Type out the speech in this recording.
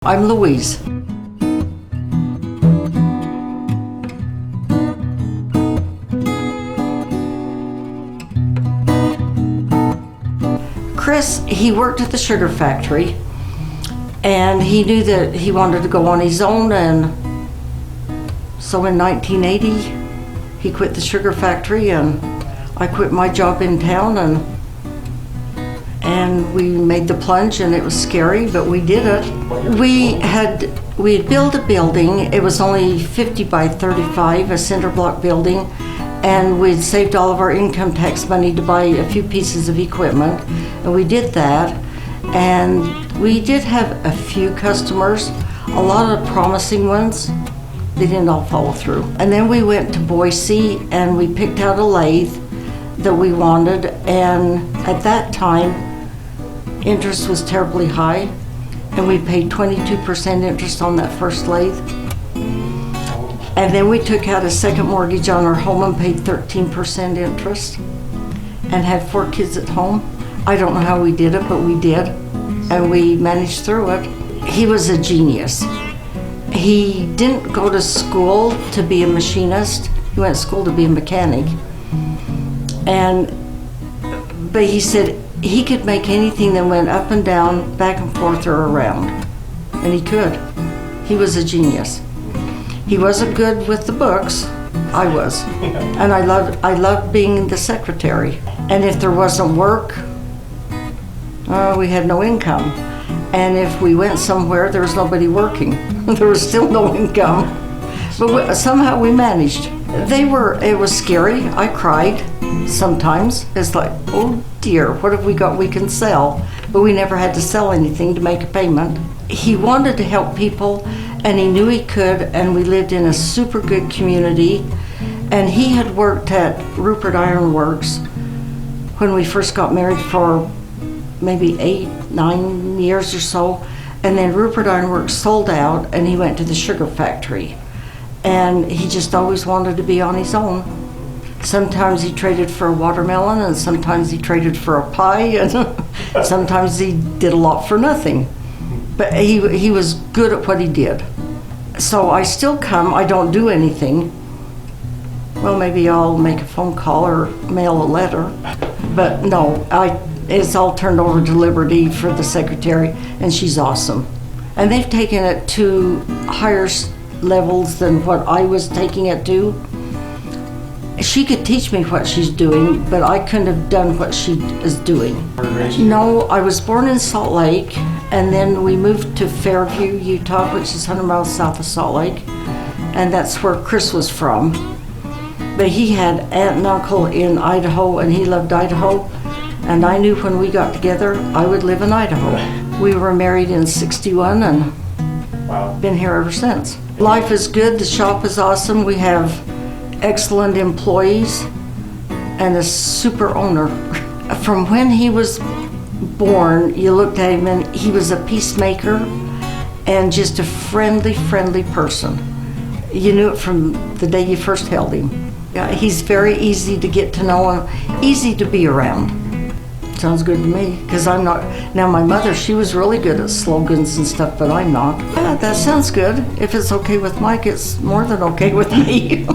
I'm Louise. Chris, he worked at the sugar factory, and he knew that he wanted to go on his own, and so in 1980 he quit the sugar factory, and I quit my job in town, and we made the plunge, and it was scary, but we did it. We had built a building. It was only 50 by 35, a cinder block building, and we'd saved all of our income tax money to buy a few pieces of equipment, and we did that. And we did have a few customers, a lot of promising ones. They didn't all follow through. And then we went to Boise, and we picked out a lathe that we wanted, and at that time interest was terribly high, and we paid 22% interest on that first lathe. And then we took out a second mortgage on our home and paid 13% interest, and had 4 kids at home. I don't know how we did it, but we did, and we managed through it. He was a genius. He didn't go to school to be a machinist. He went to school to be a mechanic. But he said he could make anything that went up and down, back and forth or around. And he could. He was a genius. He wasn't good with the books. I was. And I loved being the secretary. And if there wasn't work, we had no income. And if we went somewhere, there was nobody working. There was still no income. But somehow we managed. It was scary. I cried sometimes. It's like, oh dear, what have we got we can sell? But we never had to sell anything to make a payment. He wanted to help people, and he knew he could, and we lived in a super good community. And he had worked at Rupert Iron Works when we first got married for maybe 8-9 years or so. And then Rupert Iron Works sold out, and he went to the sugar factory. And he just always wanted to be on his own. Sometimes he traded for a watermelon, and sometimes he traded for a pie, and sometimes he did a lot for nothing. But he was good at what he did. So I still come. I don't do anything. Well, maybe I'll make a phone call or mail a letter. But no, it's all turned over to Liberty for the secretary, and she's awesome. And they've taken it to higher levels than what I was taking it to. She could teach me what she's doing, but I couldn't have done what she is doing. No, I was born in Salt Lake, and then we moved to Fairview, Utah, which is 100 miles south of Salt Lake, and that's where Chris was from. But he had aunt and uncle in Idaho, and he loved Idaho, and I knew when we got together I would live in Idaho. We were married in '61 and been here ever since. Life is good, the shop is awesome, we have excellent employees, and a super owner. From when he was born, you looked at him and he was a peacemaker and just a friendly person. You knew it from the day you first held him. Yeah, he's very easy to get to know and easy to be around. Sounds good to me, because I'm not. Now my mother, she was really good at slogans and stuff, but I'm not. Yeah, that sounds good. If it's okay with Mike, it's more than okay with me.